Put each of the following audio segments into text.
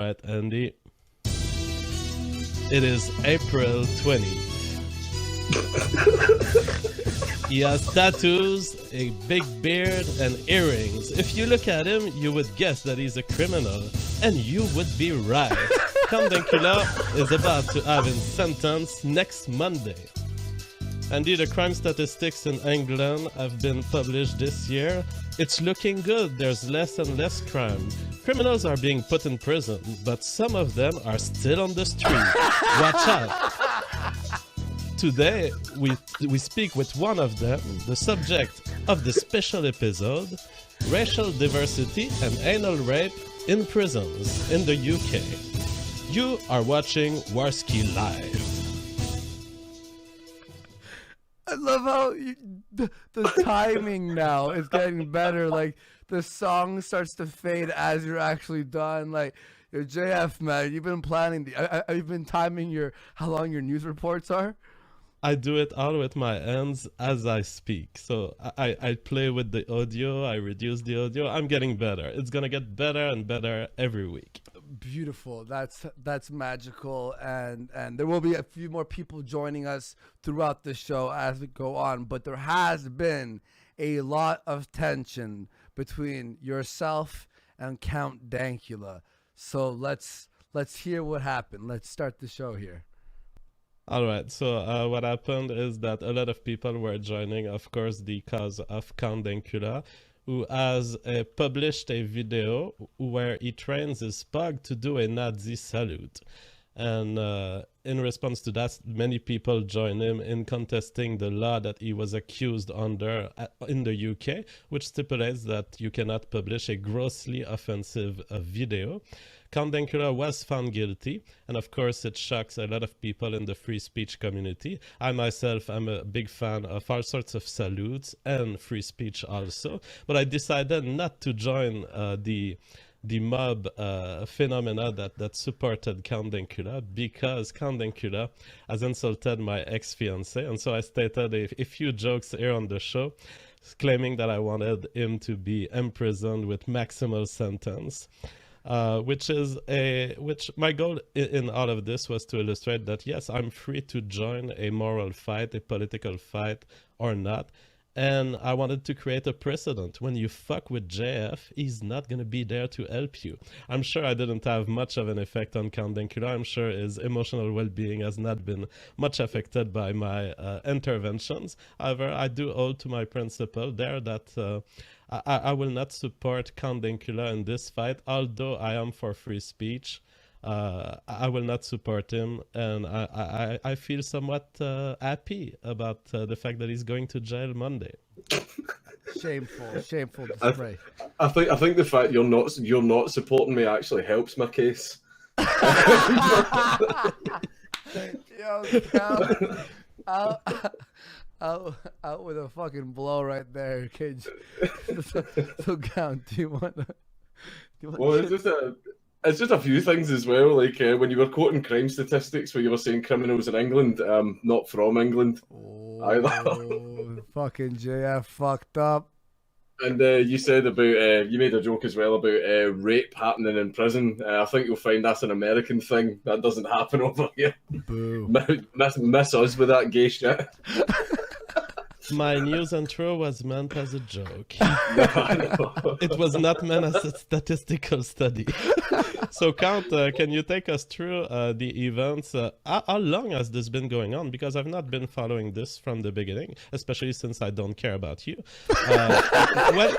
Right, Andy. It is April 20. He has tattoos, a big beard, and earrings. If you look at him, you would guess that he's a criminal. And you would be right. Count Dankula is about to have his sentence next Monday. Indeed, the crime statistics in England have been published this year. It's looking good. There's less and less crime. Criminals are being put in prison, but some of them are still on the street. Watch out. Today, we speak with one of them, the subject of the special episode, racial diversity and anal rape in prisons in the UK. You are watching Warski Live. I love how the timing now is getting better. Like, the song starts to fade as you're actually done. Like, yo, JF, man, you've been planning. You've been timing how long your news reports are? I do it all with my hands as I speak. So I play with the audio, I reduce the audio. I'm getting better. It's going to get better and better every week. Beautiful. That's magical. And there will be a few more people joining us throughout the show as we go on. But there has been a lot of tension between yourself and Count Dankula. So let's hear what happened. Let's start the show here. All right, so what happened is that a lot of people were joining, of course, the cause of Count Dankula, who has published a video where he trains his pug to do a Nazi salute. And in response to that, many people join him in contesting the law that he was accused under in the UK, which stipulates that you cannot publish a grossly offensive video. Count Dankula was found guilty, and of course it shocks a lot of people in the free speech community. I myself am a big fan of all sorts of salutes and free speech also, but I decided not to join the mob phenomena that supported Count Dankula, because Count Dankula has insulted my ex-fiancée, and so I stated a few jokes here on the show, claiming that I wanted him to be imprisoned with maximal sentence. Which my goal in all of this was to illustrate that yes, I'm free to join a moral fight, a political fight or not. And I wanted to create a precedent. When you fuck with JF, he's not going to be there to help you. I'm sure I didn't have much of an effect on Count Dankula. I'm sure his emotional well-being has not been much affected by my interventions. However, I do hold to my principle there that I will not support Count Dankula in this fight, although I am for free speech. I will not support him, and I feel somewhat happy about the fact that he's going to jail Monday. Shameful display. I think the fact you're not supporting me actually helps my case. Yo, out with a fucking blow right there, kid. So Count, do you want It's just a few things as well, like when you were quoting crime statistics where you were saying criminals in England, not from England either. Fucking JF fucked up. And you said about, you made a joke as well about rape happening in prison. I think you'll find that's an American thing. That doesn't happen over here. Boo. Miss us with that gay shit. My news intro was meant as a joke. No. It was not meant as a statistical study. So Count, can you take us through the events? How long has this been going on? Because I've not been following this from the beginning, especially since I don't care about you. When...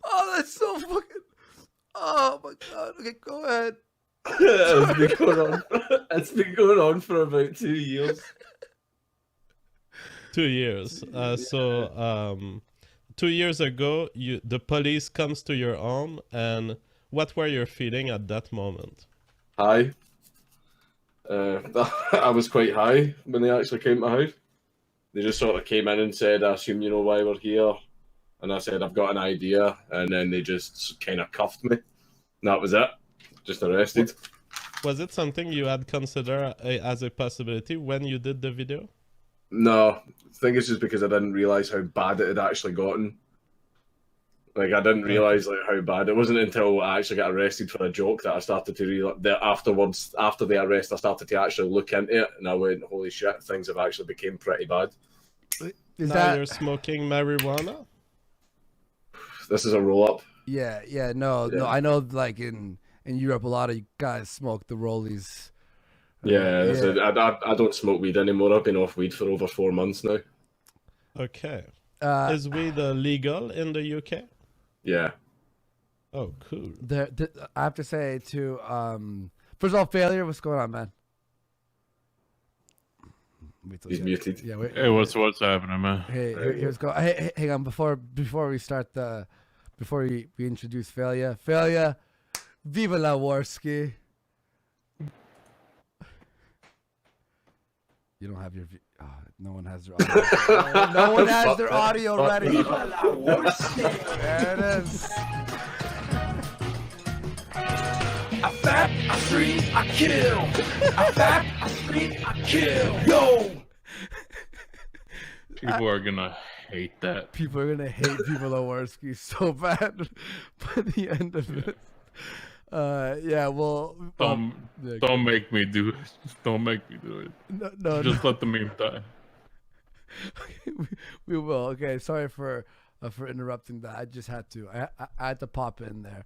Oh, that's so fucking... Oh my god. Okay, go ahead. It's been going on for about 2 years. 2 years. 2 years ago, the police comes to your home, and what were you feeling at that moment? High. I was quite high when they actually came to my house. They just sort of came in and said, I assume you know why we're here. And I said, I've got an idea. And then they just kind of cuffed me. And that was it. Just arrested. Was it something you had considered as a possibility when you did the video? No, I think it's just because I didn't realize how bad it had actually gotten. Like I didn't realize like how bad it wasn't until I actually got arrested for a joke that I started to realize that afterwards, after the arrest, I started to actually look into it, and I went, "Holy shit, things have actually become pretty bad." Now you're smoking marijuana? This is a roll up. Yeah. No. I know, like in Europe, a lot of guys smoke the rollies. Yeah, I don't smoke weed anymore. I've been off weed for over 4 months now. Okay. Is weed legal in the UK? Yeah. Oh, cool. I have to say too. First of all, Failure, what's going on, man? He's muted. Yeah. Hey, what's happening, man? Hey, here's go. Hey, hang on. Before we start before we introduce Failure. Failure, viva la Warski. You don't have your. No one has their audio. No one has their audio ready. There it is. I fap, I stream, I kill. I fap, I stream, I kill. Yo! People are gonna hate that. People are gonna hate People Warski so bad by the end of it. Yeah, well, Don't make me do it. Don't make me do it. No, Just let the meme die. we will. Okay, sorry for interrupting that. I just had to. I had to pop in there.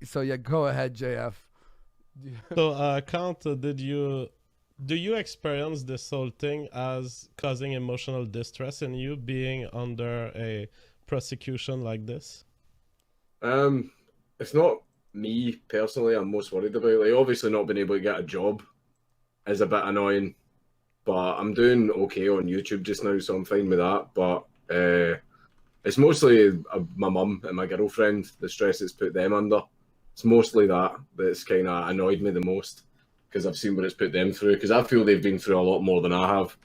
So yeah, go ahead, JF. So, Count, do you experience this whole thing as causing emotional distress in you, being under a prosecution like this? It's not me personally I'm most worried about. Like, obviously not being able to get a job is a bit annoying, but I'm doing okay on YouTube just now, so I'm fine with that. But it's mostly my mum and my girlfriend, the stress it's put them under. It's mostly that's kind of annoyed me the most, because I've seen what it's put them through, because I feel they've been through a lot more than I have,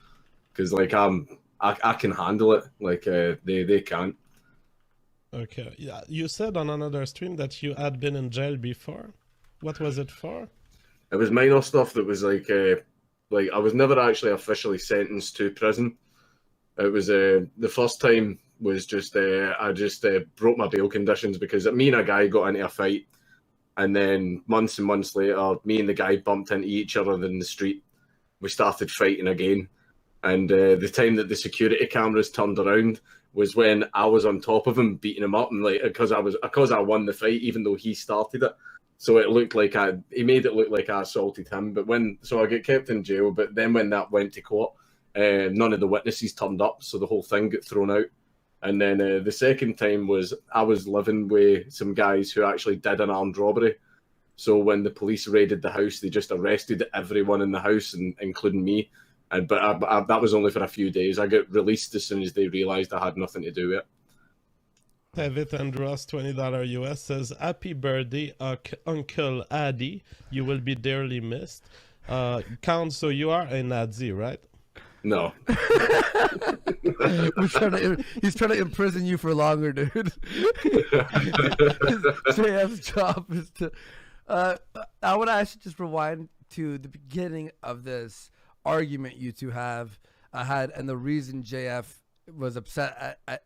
because like I can handle it, like they can't. Okay, yeah. You said on another stream that you had been in jail before. What was it for? It was minor stuff that was like I was never actually officially sentenced to prison. It was the first time was just I just broke my bail conditions because me and a guy got into a fight, and then months and months later, me and the guy bumped into each other in the street. We started fighting again, and the time that the security cameras turned around was when I was on top of him, beating him up, and like because I won the fight, even though he started it. So it looked like he made it look like I assaulted him. But so I get kept in jail. But then when that went to court, none of the witnesses turned up, so the whole thing got thrown out. And then the second time was I was living with some guys who actually did an armed robbery. So when the police raided the house, they just arrested everyone in the house, including me. But that was only for a few days. I got released as soon as they realised I had nothing to do with it. David Andros, $20 US, says, "Happy birthday, Uncle Addy. You will be dearly missed." Count, so you are a Nazi, right? No. He's trying to imprison you for longer, dude. JF's job is to... I want to actually just rewind to the beginning of this argument you two had, and the reason JF was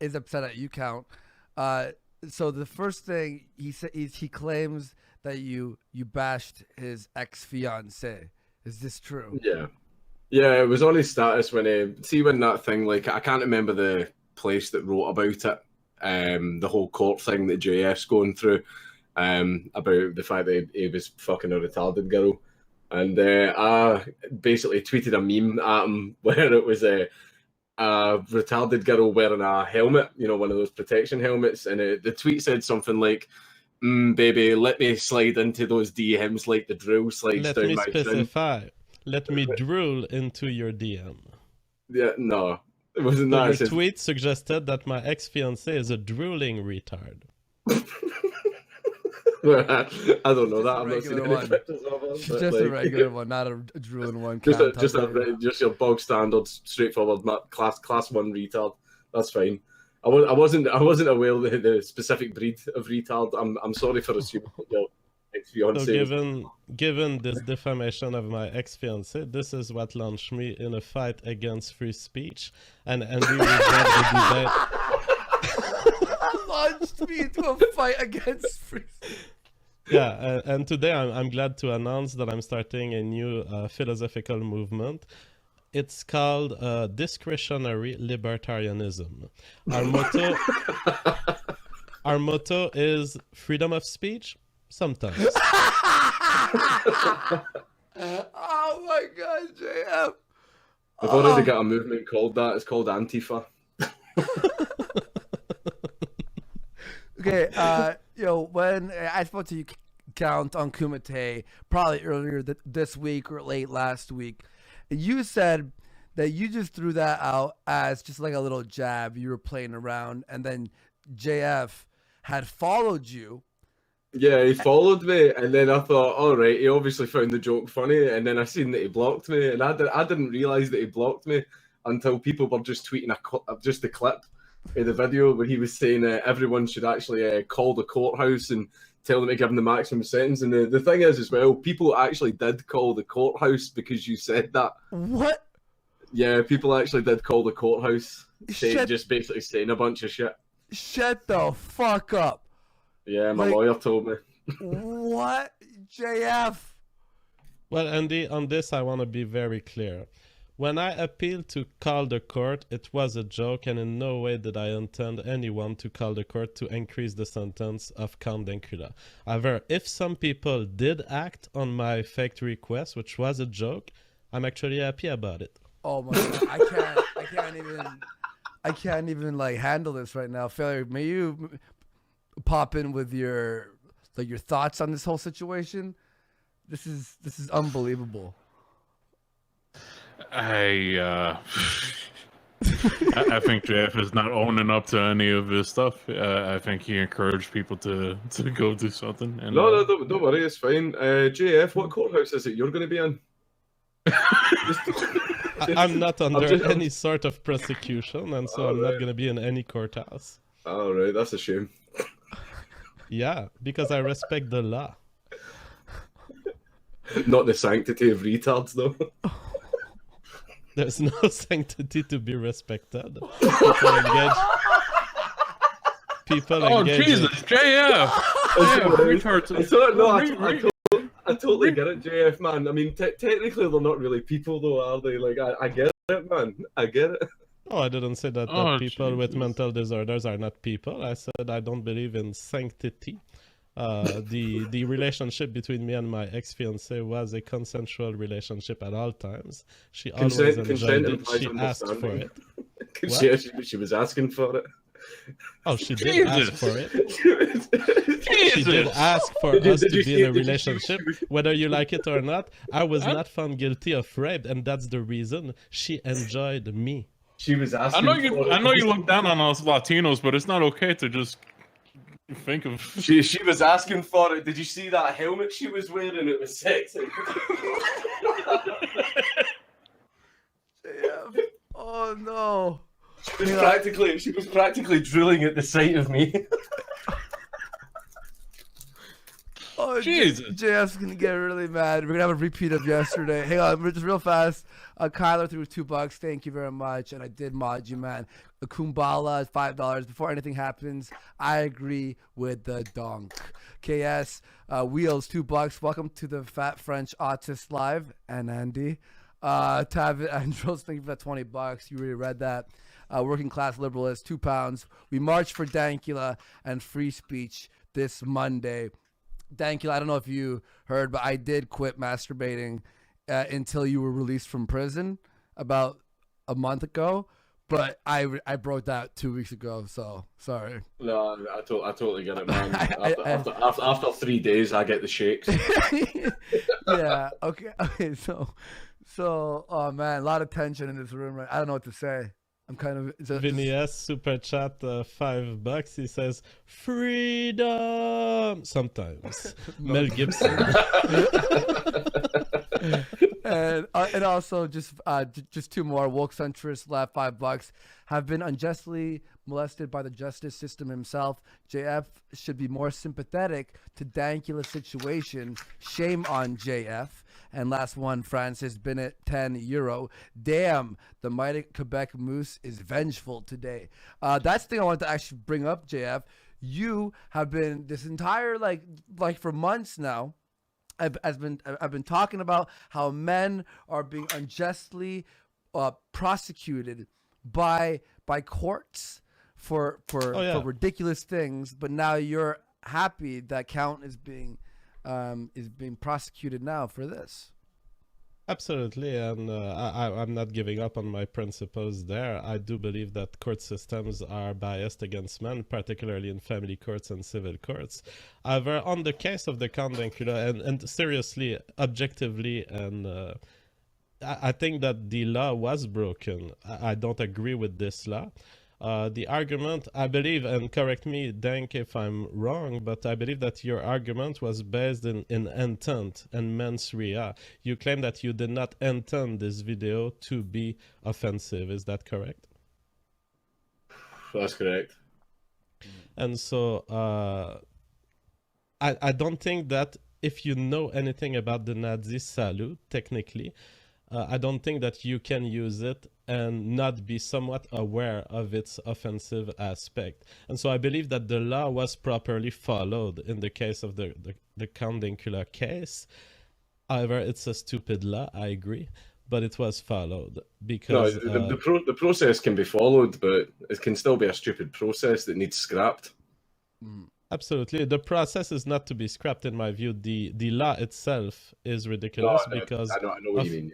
is upset at you, Count. So the first thing he said is he claims that you bashed his ex-fiance. Is this true? Yeah, it was on his status when when that thing, like, I can't remember the place that wrote about it, the whole court thing that JF's going through, about the fact that he was fucking a retarded girl. And I basically tweeted a meme at him where it was a retarded girl wearing a helmet, one of those protection helmets. And the tweet said something like, baby, let me slide into those DMs like the drill slides down my chin. Let me drool into your DM. Yeah, no, it wasn't so that. Your tweet suggested that my ex-fiancé is a drooling retard. I don't know that. I'm not seeing any pictures of her. She's just a regular one, not a drooling one. Just your bog standard, straightforward class one retard. That's fine. I wasn't aware of the specific breed of retard. I'm sorry for assuming that you're ex-fiance. So given this defamation of my ex-fiance, this is what launched me in a fight against free speech, and we will get the debate. Launched me into a fight against free. Yeah, and today I'm glad to announce that I'm starting a new philosophical movement. It's called discretionary libertarianism. Our motto is freedom of speech. Sometimes. Oh my God, JF. I've already got a movement called that. It's called Antifa. Okay, when I spoke to you, Count on Kumite, probably earlier this week or late last week, you said that you just threw that out as just like a little jab. You were playing around, and then JF had followed you. Yeah, he followed me, and then I thought, all right, he obviously found the joke funny, and then I seen that he blocked me, and I didn't realize that he blocked me until people were just tweeting just a clip of the video where he was saying everyone should actually call the courthouse and tell them to give him the maximum sentence. And the thing is, as well, people actually did call the courthouse because you said that. What? Yeah, people actually did call the courthouse, just basically saying a bunch of shit. Shut the fuck up. Yeah, my lawyer told me. What? JF? Well, Andy, on this I want to be very clear. When I appealed to call the court, it was a joke, and in no way did I intend anyone to call the court to increase the sentence of Count Dankula. However, if some people did act on my faked request, which was a joke, I'm actually happy about it. Oh my God, I can't even like handle this right now. Failure, may you pop in with your thoughts on this whole situation? This is unbelievable. I think JF is not owning up to any of his stuff. I think he encouraged people to go do something. And, No, don't worry, it's fine. JF, what courthouse is it you're going to be in? I'm not under any sort of prosecution, and so I'm not going to be in any courthouse. All right, that's a shame. Yeah, because I respect the law. Not the sanctity of retards, though. There's no sanctity to be respected. People engage. Jesus, JF! I totally get it, JF, man. I mean, technically they're not really people, though, are they? Like, I get it, man. I get it. Oh, I didn't say that people with mental disorders are not people. I said I don't believe in sanctity. The relationship between me and my ex-fiancée was a consensual relationship at all times. She always enjoyed it. She asked for it. She was asking for it. Oh, she did ask for it. She did ask for us to be in a relationship, whether you like it or not. I was not found guilty of rape, and that's the reason she enjoyed me. She was asking. I know you look down on us Latinos, but it's not okay to just think of. She was asking for it. Did you see that helmet she was wearing? It was sexy. Yeah. Oh no. She was practically drooling at the sight of me. Oh, Jesus. JF's gonna get really mad. We're gonna have a repeat of yesterday. Hang on, just real fast. Kyler threw $2. Thank you very much. And I did mod you, man. The Kumbala is $5. Before anything happens, I agree with the donk. KS Wheels $2. Welcome to the Fat French Autist Live. And Andy. Tav Andros, thank you for that $20. You already read that. Working Class Liberalist, £2. We march for Dankula and free speech this Monday. Dankula, I don't know if you heard, but I did quit masturbating until you were released from prison about a month ago. But I broke that 2 weeks ago, so sorry. No, I totally get it, man. After 3 days, I get the shakes. Yeah. Okay. So, oh man, a lot of tension in this room. Right? I don't know what to say. I'm kind of. Vinny S super chat $5. He says freedom sometimes. Mel Gibson. And also just two more. Woke centrist left $5 have been unjustly molested by the justice system himself. JF should be more sympathetic to Dankula's situation. Shame on JF. And last one, Francis Bennett, €10. Damn, the mighty Quebec Moose is vengeful today. That's the thing I wanted to actually bring up, JF. You have been this entire like for months now. I've been talking about how men are being unjustly prosecuted by courts for ridiculous things, but now you're happy that Count is being prosecuted now for this. Absolutely, and I'm not giving up on my principles there. I do believe that court systems are biased against men, particularly in family courts and civil courts. However, on the case of the Count Dankula, and seriously, objectively, and I think that the law was broken. I don't agree with this law. The argument, I believe, and correct me, Dank, if I'm wrong, but I believe that your argument was based in intent and mens rea. You claim that you did not intend this video to be offensive. Is that correct? That's correct. And so I don't think that if you know anything about the Nazi salute, technically, I don't think that you can use it and not be somewhat aware of its offensive aspect. And so I believe that the law was properly followed in the case of the Count Dankula case. However, it's a stupid law, I agree, but it was followed because... No, the process can be followed, but it can still be a stupid process that needs scrapped. Absolutely. The process is not to be scrapped, in my view. The law itself is ridiculous because... I know what you mean.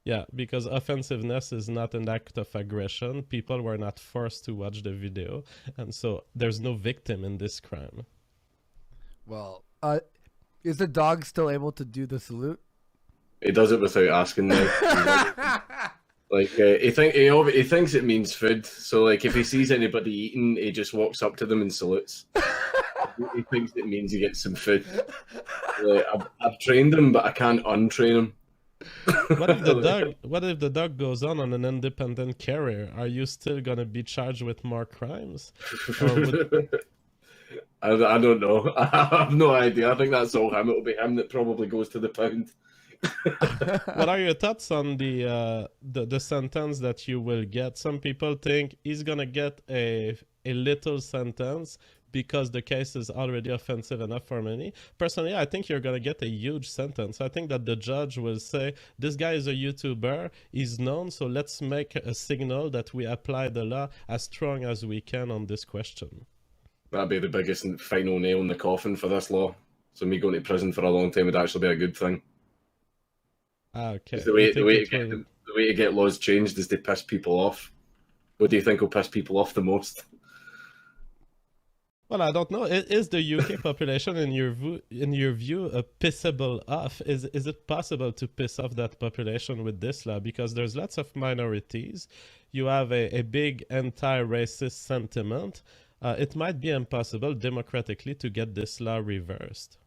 Yeah, because offensiveness is not an act of aggression. People were not forced to watch the video, and so there's no victim in this crime. Well, is the dog still able to do the salute? He does it without asking now. Like he thinks it means food. So like if he sees anybody eating, he just walks up to them and salutes. He thinks it means he gets some food. Like, I've trained him, but I can't untrain him. What if the dog goes on an independent carrier? Are you still gonna be charged with more crimes? I don't know. I have no idea. I think that's all him. It'll be him that probably goes to the pound. What are your thoughts on the sentence that you will get? Some people think he's gonna get a little sentence because the case is already offensive enough for many. Personally, I think you're going to get a huge sentence. I think that the judge will say, this guy is a YouTuber, he's known, so let's make a signal that we apply the law as strong as we can on this question. That'd be the biggest and final nail in the coffin for this law. So me going to prison for a long time would actually be a good thing. Okay. The way to get laws changed is to piss people off. What do you think will piss people off the most? Well, I don't know. Is the UK population, in your view, pissable off? Is it possible to piss off that population with this law? Because there's lots of minorities. You have a big anti-racist sentiment. It might be impossible democratically to get this law reversed.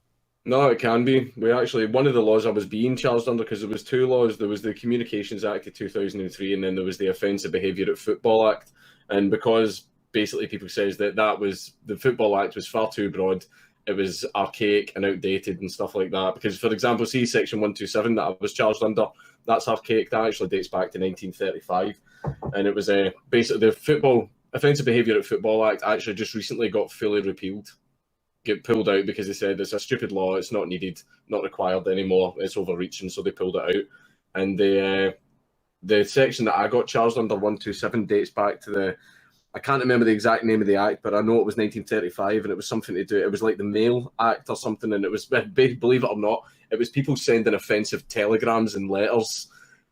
No, it can be. One of the laws I was being charged under, because there was two laws. There was the Communications Act of 2003, and then there was the Offensive Behaviour at Football Act. And because basically people says that the Football Act was far too broad, it was archaic and outdated and stuff like that. Because, for example, see Section 127 that I was charged under, that's archaic. That actually dates back to 1935. And it was basically the Offensive Behaviour at Football Act actually just recently got fully repealed. Get pulled out because they said it's a stupid law, it's not needed, not required anymore, it's overreaching, so they pulled it out. And the section that I got charged under, 127, dates back to I can't remember the exact name of the act, but I know it was 1935, and it was something to do, it was like the Mail Act or something, and it was, believe it or not, it was people sending offensive telegrams and letters.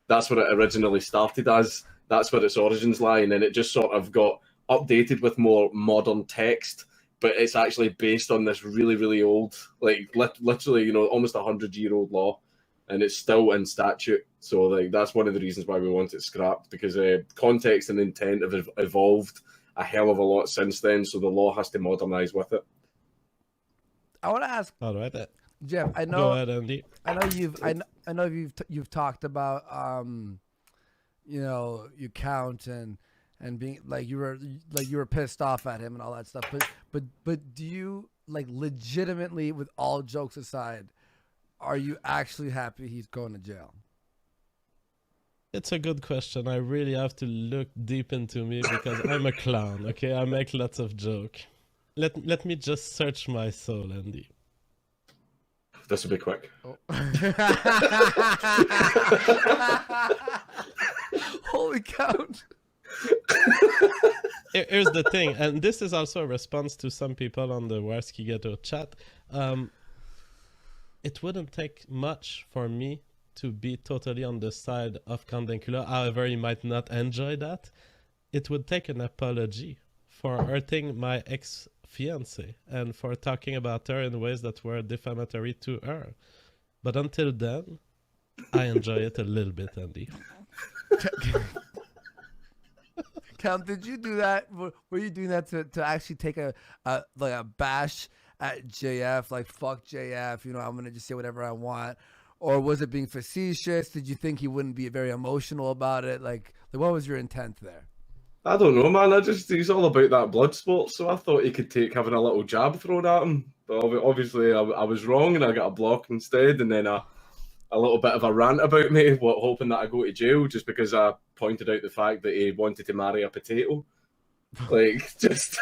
That's what it originally started as. That's where its origins lie, and then it just sort of got updated with more modern text, but it's actually based on this really, really old, like literally, almost 100-year-old law, and it's still in statute. So like that's one of the reasons why we want it scrapped, because context and intent have evolved a hell of a lot since then, so the law has to modernize with it. I want to ask. All right. Jeff, I know. Go ahead, Andy. I know I know you've talked about you know, you count and being like you were pissed off at him and all that stuff. But do you, like, legitimately, with all jokes aside, are you actually happy he's going to jail? It's a good question. I really have to look deep into me because I'm a clown. Okay, I make lots of joke. Let me just search my soul, Andy. This will be quick. Oh. Holy count. Here's the thing, and this is also a response to some people on the Warski Ghetto chat. It wouldn't take much for me to be totally on the side of Count Dankula. However, he might not enjoy that. It would take an apology for hurting my ex-fiancée and for talking about her in ways that were defamatory to her. But until then, I enjoy it a little bit, Andy. Count, did you do that? Were you doing that to actually take a bash at JF, like, fuck JF, you know, I'm gonna just say whatever I want? Or was it being facetious? Did you think he wouldn't be very emotional about it? Like what was your intent there? I don't know, man. He's all about that blood sport, so I thought he could take having a little jab thrown at him. But obviously, I was wrong, and I got a block instead, and then a little bit of a rant about me, hoping that I go to jail just because I pointed out the fact that he wanted to marry a potato. Like, just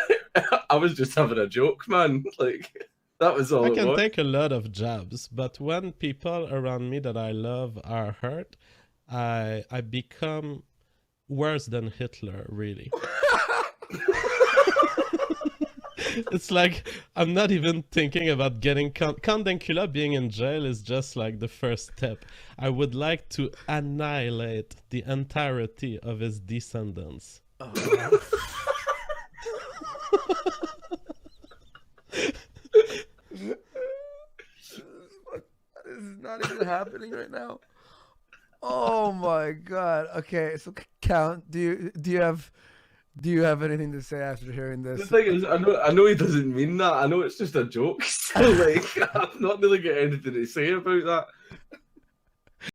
I was just having a joke, man. Like, that was all. I can take a lot of jabs, but when people around me that I love are hurt, I become worse than Hitler, really. It's like I'm not even thinking about getting Count Dankula being in jail is just like the first step. I would like to annihilate the entirety of his descendants. Oh. This is not even happening right now. Oh my god. Okay, so Count, do you have anything to say after hearing this? The thing is, I know he doesn't mean that. I know it's just a joke. So, like, I'm not really got anything to say about that.